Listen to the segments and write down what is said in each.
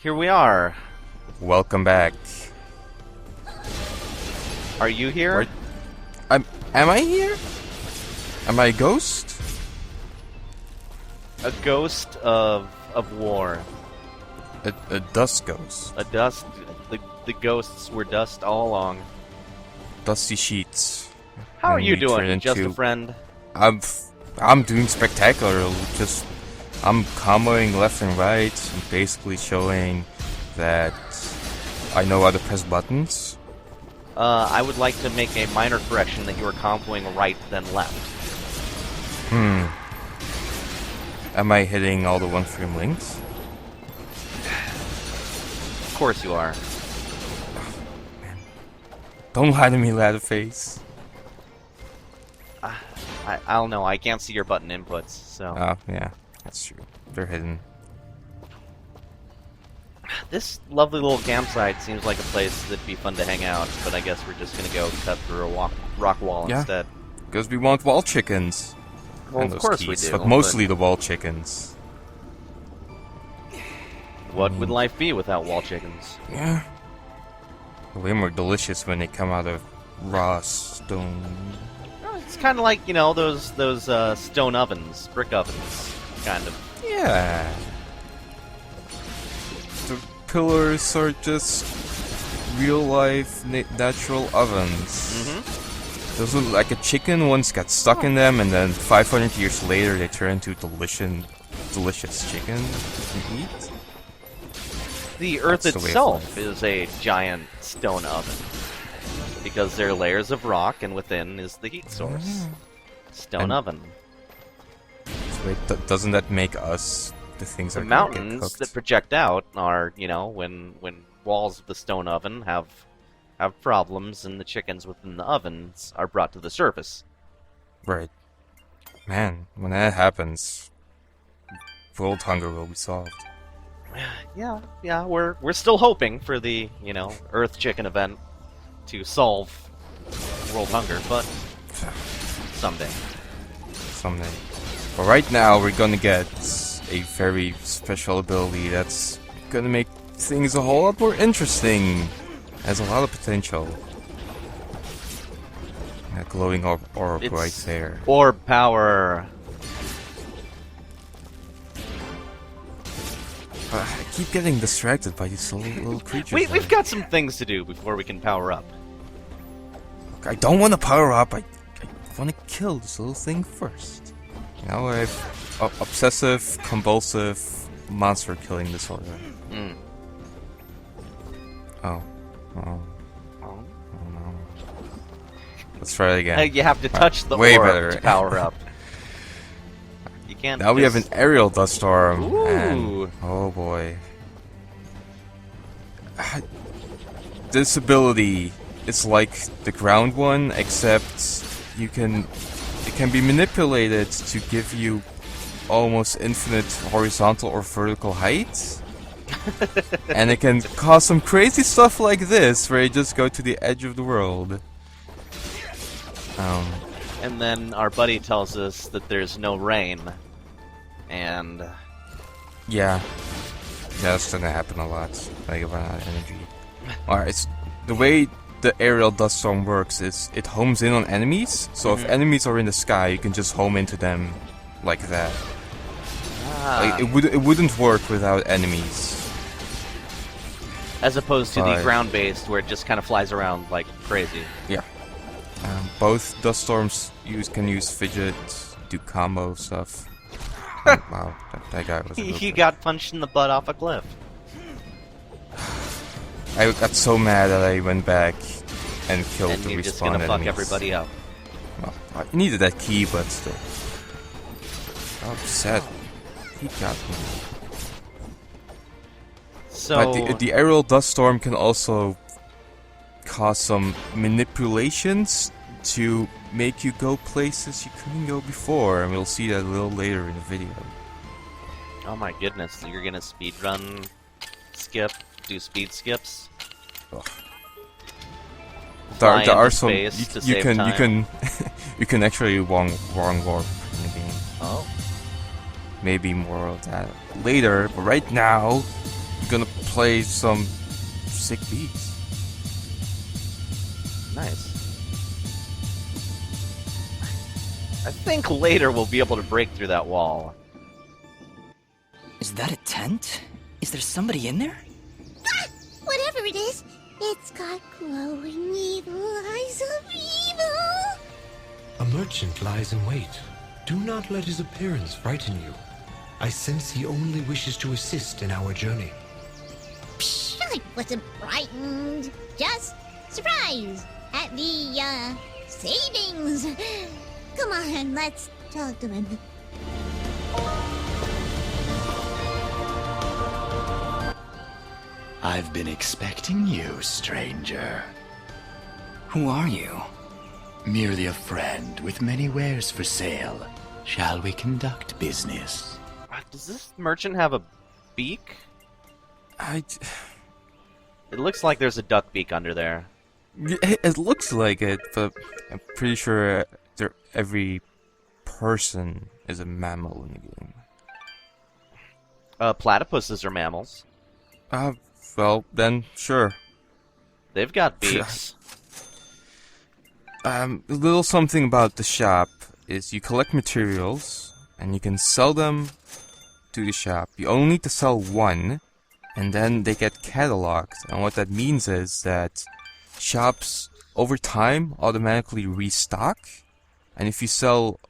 Here we are. Welcome back. Are you here? Where, am I here? Am I a ghost? A ghost of war. A dust ghost. A dust. The ghosts were dust all along. Dusty sheets. How are And you we turn doing, just a into- friend? I'm doing spectacular. I'm comboing left and right and basically showing that I know how to press buttons. I would like to make a minor correction that you were comboing right then left. Am I hitting all the one frame links? Of course you are. Don't lie to me, Ladderface. I don't know. I can't see your button inputs, so Oh, yeah, that's true. They're hidden. this lovely little campsite seems like a place that'd be fun to hang out. But I guess we're just gonna go cut through a rock wall Yeah. instead. Because we want wall chickens. Well, And of those course we keys, do. but mostly the wall chickens. What would life be without wall chickens? Yeah. Way more delicious when they come out of raw stone. It's kind of like, you know, those stone ovens, brick ovens, kind of. Yeah. The pillars are just real life natural ovens. Those look like a chicken once got stuck in them, and then 500 years later they turn into delicious chicken you can eat. The Earth That's the way of itself life. is a giant stone oven. Because there are layers of rock, and within is the heat source. Stone And- oven. Wait, doesn't that make us the things The that are gonna get mountains cooked? that project out are, you know, when walls of the stone oven have problems, and the chickens within the ovens are brought to the surface. Right. Man, when that happens, world hunger will be solved. Yeah, we're still hoping for the, you know, Earth Chicken event to solve world hunger, but someday. Someday. But right now, we're gonna get a very special ability that's gonna make things a whole lot more interesting. Has a lot of potential. That glowing orb It's right there. Orb power. I keep getting distracted by these little creatures. We've got some things to do before we can power up. I don't want to power up. I want to kill this little thing first. You know, I have obsessive, compulsive monster killing disorder. Mm. Oh. Oh. Oh. Oh no. Let's try it again. You have to touch the way orb better. to power up. You can't. Now we have just- an aerial dust storm. Ooh. And, oh boy. This ability is like the ground one, except it can be manipulated to give you almost infinite horizontal or vertical height. And it can cause some crazy stuff like this, where you just go to the edge of the world. And then our buddy tells us that there's no rain, and Yeah, that's gonna happen a lot. Like run out of energy. Alright, it's the way the aerial dust storm works is it homes in on enemies. So if enemies are in the sky, you can just home into them like that. Like, it wouldn't work without enemies. as opposed to the Right. ground-based, where it just kind of flies around like crazy. Yeah. Both dust storms can use fidget, do combo stuff. Wow, that guy was. A He little got punched in the butt off a cliff. I got so mad that I went back and killed And the you're respawn just gonna fuck enemies. everybody up. Well, I needed that key, but still. I'm upset. He got me. So But the aerial dust storm can also cause some manipulations to make you go places you couldn't go before, and we'll see that a little later in the video. oh my goodness, so you're gonna speed run, do speed skips. Ugh. Fly There are into some space to you save can time. you can actually wrong warp in the game. Oh, Maybe more of that later, but right now gonna play some sick beats. Nice. I think later we'll be able to break through that wall. Is that a tent? Is there somebody in there? Ah, whatever it is, it's got glowing evil eyes of evil. A merchant lies in wait. Do not let his appearance frighten you. I sense he only wishes to assist in our journey. Psh, I wasn't frightened. Just surprised at the, savings. Come on, let's talk to him. I've been expecting you, stranger. Who are you? Merely a friend with many wares for sale. Shall we conduct business? Does this merchant have a beak? It looks like there's a duck beak under there. It looks like it, but I'm pretty sure every person is a mammal in the game. Platypuses are mammals. Well, then, sure. They've got beaks. A little something about the shop is you collect materials, and you can sell them to the shop. You only need to sell one, and then they get cataloged. And what that means is that shops, over time, automatically restock. And if you sell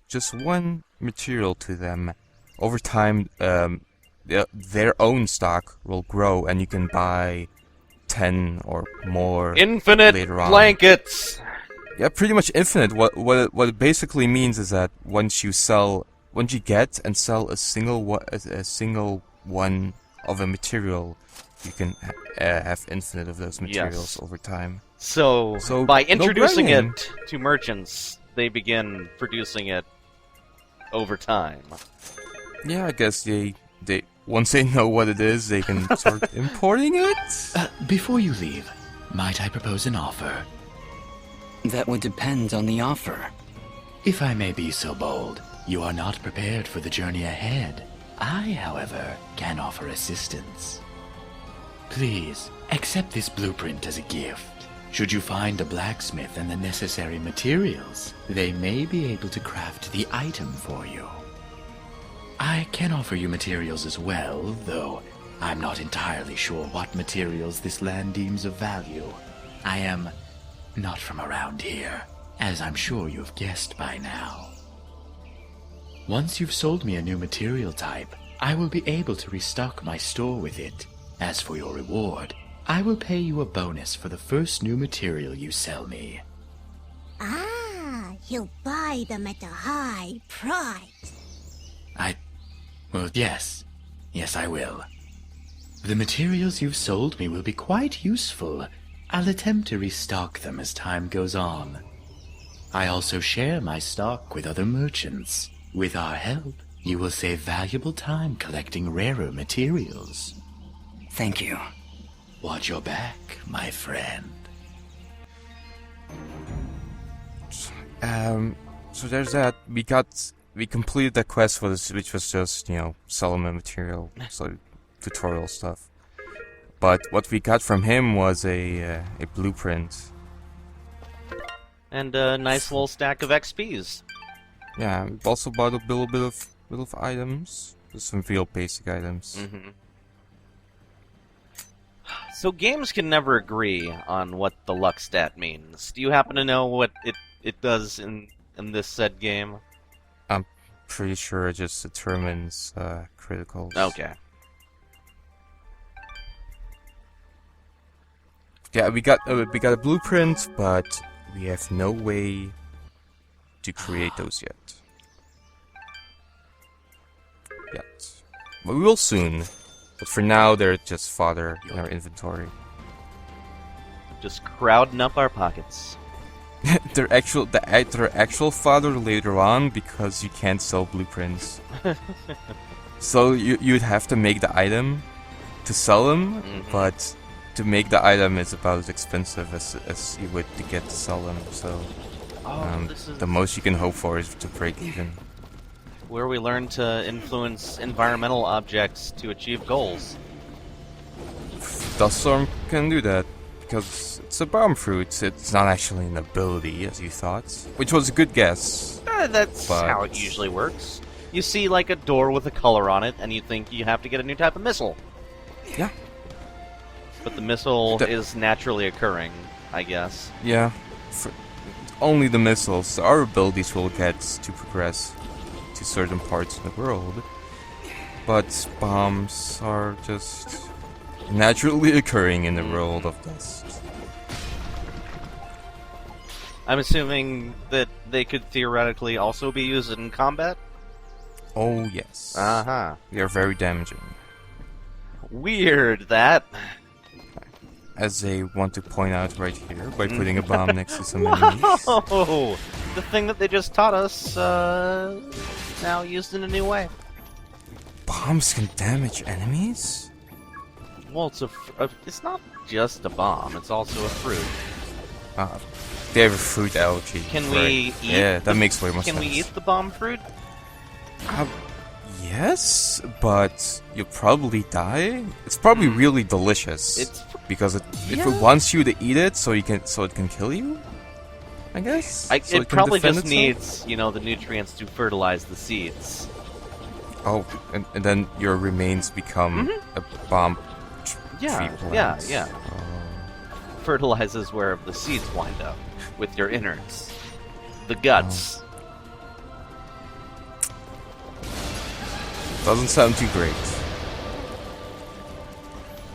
just one material to them, over time, their own stock will grow, and you can buy 10 or more Infinite later on. blankets! Yeah, pretty much infinite. What it basically means is that once you get and sell a single one of a material, you can have infinite of those materials over time. So by introducing it to merchants, they begin producing it over time. Yeah, I guess they once they know what it is, they can start importing it. Before you leave, might I propose an offer? That would depend on the offer. If I may be so bold, you are not prepared for the journey ahead. I, however, can offer assistance. Please, accept this blueprint as a gift. Should you find a blacksmith and the necessary materials, they may be able to craft the item for you. I can offer you materials as well, though I'm not entirely sure what materials this land deems of value. I am not from around here, as I'm sure you've guessed by now. Once you've sold me a new material type, I will be able to restock my store with it. As for your reward, I will pay you a bonus for the first new material you sell me. Ah, you'll buy them at a high price. Well, yes. Yes, I will. The materials you've sold me will be quite useful. I'll attempt to restock them as time goes on. I also share my stock with other merchants. With our help, you will save valuable time collecting rarer materials. Thank you. Watch your back, my friend. So there's that. We completed that quest for this, which was just, Solomon material, so tutorial stuff. But what we got from him was a blueprint. And a nice little stack of XPs. Yeah, we also bought a little bit of items. Just some real basic items. Mm-hmm. So games can never agree on what the luck stat means. Do you happen to know what it does in this said game? I'm pretty sure it just determines criticals. Okay. Yeah, we got a blueprint, but we have no way to create those yet. But we will soon. But for now, they're just fodder in our inventory. Just crowding up our pockets. They're actual fodder later on because you can't sell blueprints. So you'd have to make the item to sell them, but to make the item is about as expensive as you would to get to sell them. So the most you can hope for is to break even. Where we learn to influence environmental objects to achieve goals. Dust Storm can do that because it's a bomb fruit. It's not actually an ability, as you thought, which was a good guess. That's But- how it usually works. You see, like, a door with a color on it, and you think you have to get a new type of missile. Yeah. But the missile The- is naturally occurring, I guess. Yeah. Only the missiles. Our abilities will get to progress to certain parts of the world. But bombs are just naturally occurring in the world of dust. I'm assuming that they could theoretically also be used in combat? Oh, yes. Uh-huh. They are very damaging. Weird, that. As they want to point out right here by putting a bomb next to some enemies. Whoa! The thing that they just taught us, now used in a new way. Bombs can damage enemies? Well, it's not just a bomb, it's also a fruit. They have a fruit allergy. Can right. we eat Yeah, that makes way more sense. Can we eat the bomb fruit? Yes, but you'll probably die. It's probably really delicious. It's because if yeah. it wants you to eat it, so it can kill you. I guess. So it can probably defend just itself? needs, the nutrients to fertilize the seeds. Oh, and then your remains become a bomb. Yeah, tree yeah, plants. yeah. Fertilizes where the seeds wind up, with your innards. The guts. Doesn't sound too great.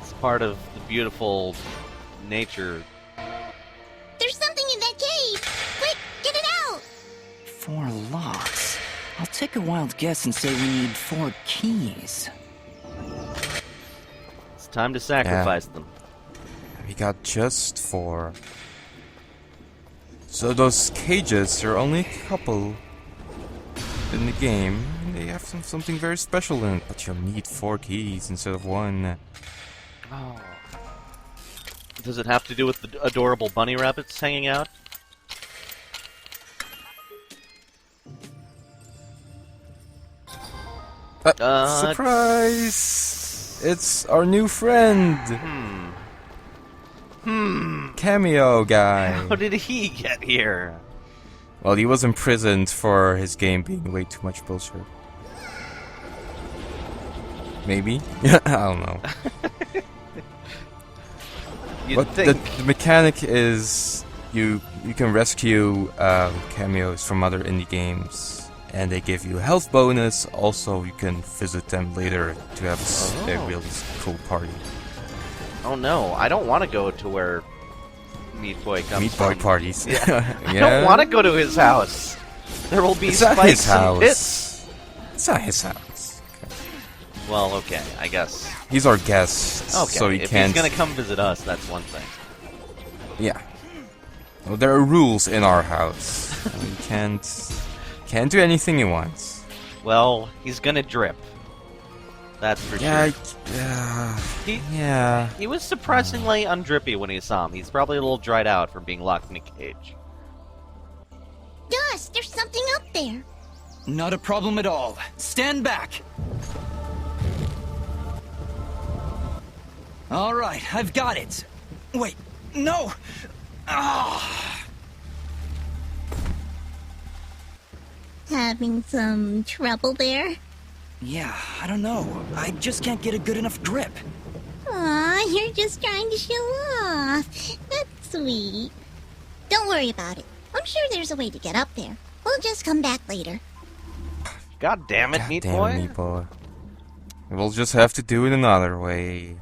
It's part of the beautiful nature. There's something in that cave! Quick, get it out! 4 locks. I'll take a wild guess and say we need 4 keys. It's time to sacrifice them. We got just 4. So those cages are only a couple in the game. They have something very special in it, but you'll need 4 keys instead of 1. Oh. Does it have to do with the adorable bunny rabbits hanging out? Surprise! It's our new friend! Cameo guy. How did he get here? Well, he was imprisoned for his game being way too much bullshit. Maybe? I don't know. You'd But think. the mechanic is you can rescue cameos from other indie games, and they give you a health bonus. Also, you can visit them later to have a really cool party. Oh no, I don't want to go to where Meat Boy comes Meat from. Boy parties. Yeah. I don't want to go to his house. There will be It's not his spikes and house. pits. It's not his house. Well, okay, I guess. He's our guest, Okay, so he if can't. he's gonna come visit us, that's one thing. Yeah. Well, there are rules in our house. He can't do anything he wants. Well, he's gonna drip. That's for Yeah, sure. yeah. He was surprisingly undrippy when he saw him. He's probably a little dried out from being locked in a cage. Dust, there's something up there. Not a problem at all. Stand back! Alright, I've got it. Wait, no! Ah! Having some trouble there? Yeah, I don't know. I just can't get a good enough grip. Aw, you're just trying to show off. That's sweet. Don't worry about it. I'm sure there's a way to get up there. We'll just come back later. God damn it, God Meat damn Boy. it, Meat Boy. We'll just have to do it another way.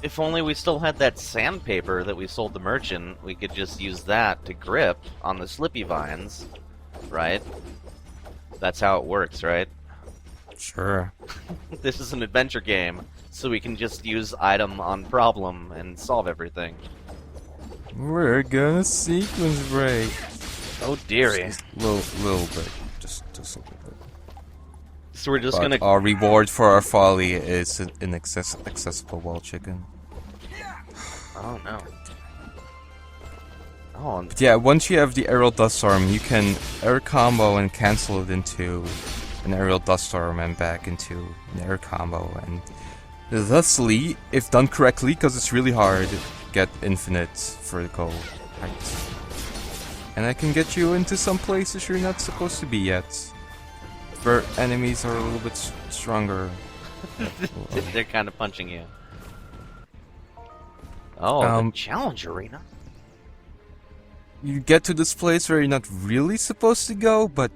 If only we still had that sandpaper that we sold the merchant, we could just use that to grip on the slippy vines. Right? That's how it works, right? Sure. This is an adventure game, so we can just use item on problem and solve everything. We're gonna sequence break. Oh dearie. Little bit. Just a little bit. So we're just But gonna... our reward for our folly is an accessible wall chicken. Oh no. Oh, But yeah, once you have the aerial dust storm, you can air combo and cancel it into an aerial dust storm and back into an air combo, and Thusly, if done correctly, because it's really hard, get infinite vertical height. And I can get you into some places you're not supposed to be yet. Where enemies are a little bit stronger. They're kind of punching you. Oh, the challenge arena. You get to this place where you're not really supposed to go, but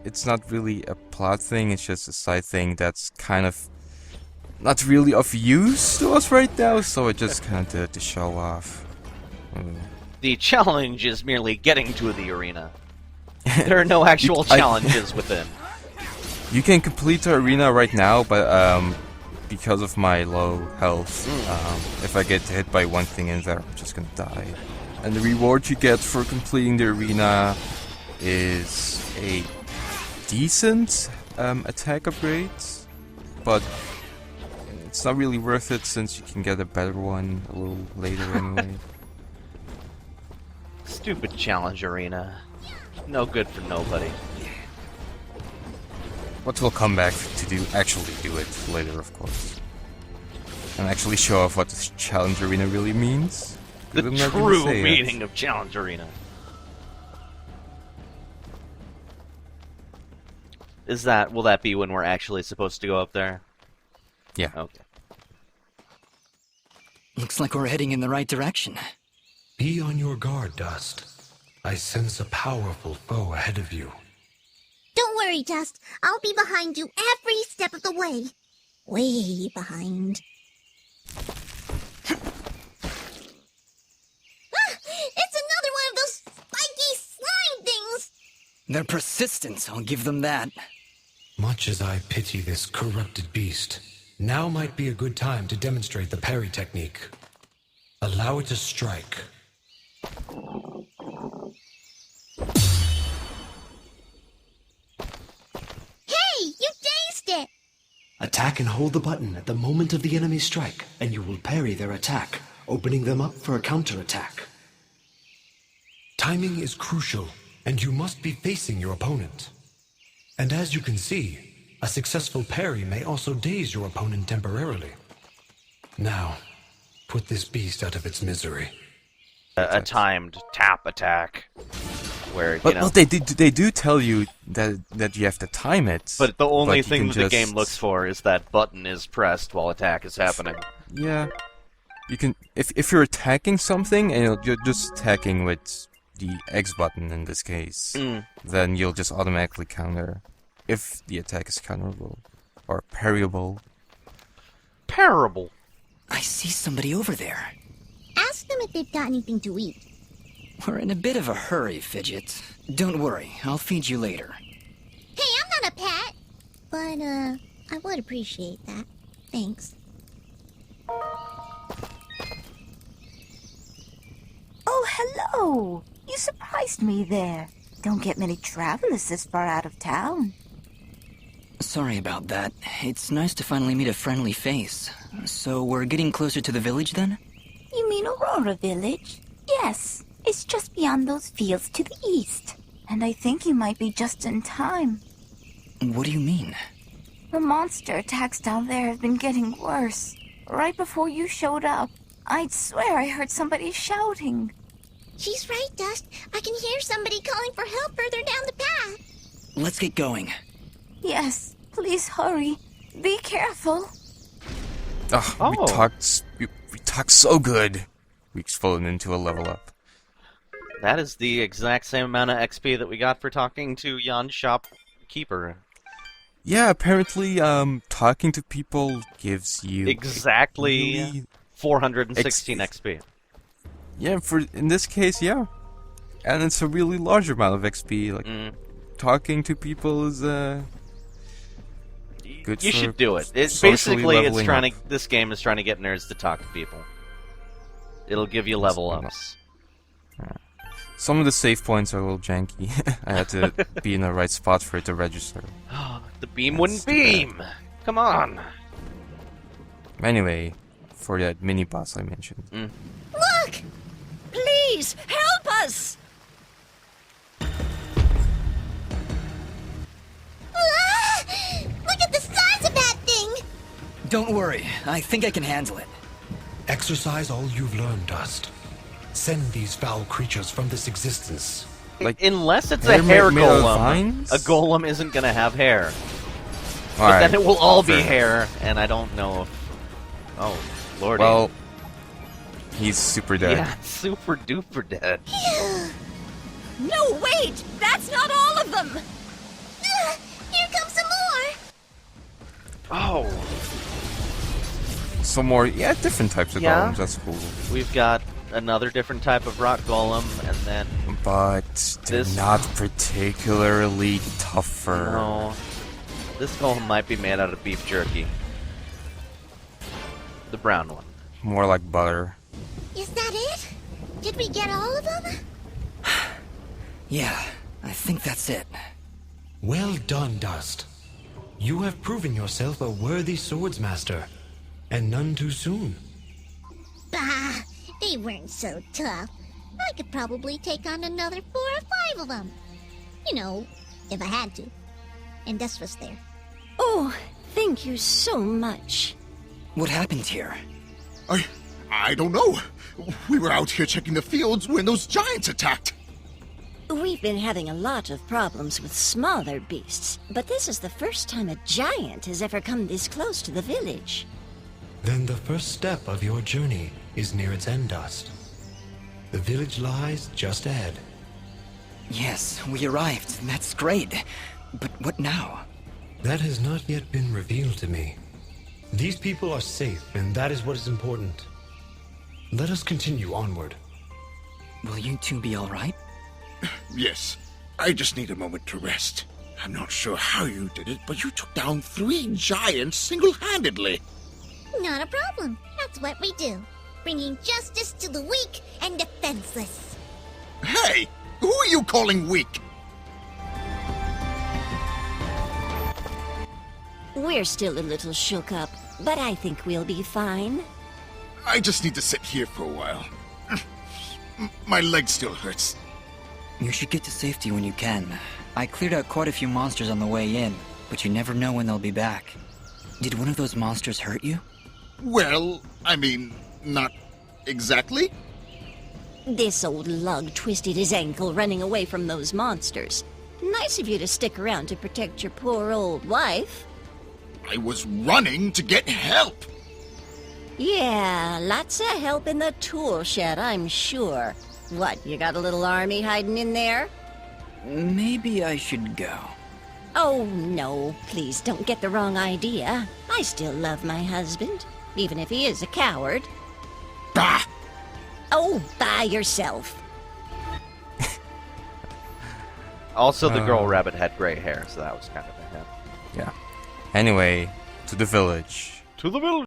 it's not really a plot thing, it's just a side thing that's kind of not really of use to us right now, so it just kind of did to show off. The challenge is merely getting to the arena. There are no actual challenges within. You can complete the arena right now, but because of my low health, if I get hit by one thing in there, I'm just gonna die. And the reward you get for completing the arena is a decent attack upgrade, but it's not really worth it since you can get a better one a little later anyway. Stupid challenge arena. No good for nobody. But we'll come back to actually do it later, of course. And actually show off what this challenge arena really means. The true meaning of challenge arena. Will that be when we're actually supposed to go up there? Yeah. Okay. Looks like we're heading in the right direction. Be on your guard, Dust. I sense a powerful foe ahead of you. Don't worry, Dust. I'll be behind you every step of the way. Way behind. It's another one of those spiky slime things! They're persistent, I'll give them that. Much as I pity this corrupted beast, now might be a good time to demonstrate the parry technique. Allow it to strike. Hey, you dazed it! Attack and hold the button at the moment of the enemy's strike, and you will parry their attack, opening them up for a counterattack. Timing is crucial, and you must be facing your opponent. And as you can see, a successful parry may also daze your opponent temporarily. Now, put this beast out of its misery. A timed tap attack, where But they do tell you that you have to time it. But the only thing that the game looks for is that button is pressed while attack is happening. Yeah, you can if you're attacking something and you're just attacking with the X button in this case, then you'll just automatically counter if the attack is counterable or parryable. Parable. I see somebody over there. Ask them if they've got anything to eat. We're in a bit of a hurry, Fidget. Don't worry, I'll feed you later. Hey, I'm not a pet! But, I would appreciate that. Thanks. Oh, hello! You surprised me there. Don't get many travelers this far out of town. Sorry about that. It's nice to finally meet a friendly face. So we're getting closer to the village then? You mean Aurora Village? Yes, it's just beyond those fields to the east. And I think you might be just in time. What do you mean? The monster attacks down there have been getting worse. Right before you showed up, I'd swear I heard somebody shouting. She's right, Dust. I can hear somebody calling for help further down the path. Let's get going. Yes, please hurry. Be careful. We talked so good. We exploded into a level up. That is the exact same amount of XP that we got for talking to Jan's shopkeeper. Yeah, apparently, talking to people gives you exactly really 416 XP. Yeah, in this case, yeah, and it's a really large amount of XP. Like talking to people is good. You should do it. This game is trying to get nerds to talk to people. It'll give you level ups. Some of the save points are a little janky. I had to be in the right spot for it to register. The beam wouldn't beam! Come on! Anyway, for that mini boss I mentioned. Look! Please, help us! Ah! Look at the size of that thing! Don't worry. I think I can handle it. Exercise all you've learned, Dust. Send these foul creatures from this existence. Like, Unless it's hair a hair made out of golem, vines? a golem isn't gonna have hair. But alright. then it will all be Fair. hair, and I don't know if... Oh, lordy. Well, he's super dead. yeah, super duper dead. No, wait! That's not all of them! Here comes some more! Oh, Some more, yeah, different types of Yeah. golems, that's cool. we've got another different type of rock golem, and then... But they're This- not particularly tougher. No. This golem might be made out of beef jerky. The brown one. More like butter. Is that it? Did we get all of them? Yeah, I think that's it. Well done, Dust. You have proven yourself a worthy swordsmaster, and none too soon. Bah, they weren't so tough. I could probably take on another 4 or 5 of them. You know, if I had to. And Dust was there. Oh, thank you so much. What happened here? I don't know. We were out here checking the fields when those giants attacked. We've been having a lot of problems with smaller beasts, but this is the first time a giant has ever come this close to the village. Then the first step of your journey is near its end, Dust. The village lies just ahead. Yes, we arrived. That's great. But what now? That has not yet been revealed to me. These people are safe, and that is what is important. Let us continue onward. Will you two be alright? Yes, I just need a moment to rest. I'm not sure how you did it, but you took down 3 giants single-handedly. Not a problem. That's what we do. Bringing justice to the weak and defenseless. Hey, who are you calling weak? We're still a little shook up, but I think we'll be fine. I just need to sit here for a while. My leg still hurts. You should get to safety when you can. I cleared out quite a few monsters on the way in, but you never know when they'll be back. Did one of those monsters hurt you? Well, I mean, not exactly. This old lug twisted his ankle running away from those monsters. Nice of you to stick around to protect your poor old wife. I was running to get help. Yeah, lots of help in the tool shed, I'm sure. What, you got a little army hiding in there? Maybe I should go. Oh, no, please don't get the wrong idea. I still love my husband, even if he is a coward. Bah! Oh, by yourself. Also, the girl rabbit had gray hair, so that was kind of a hint. Yeah. Anyway, to the village. To the village!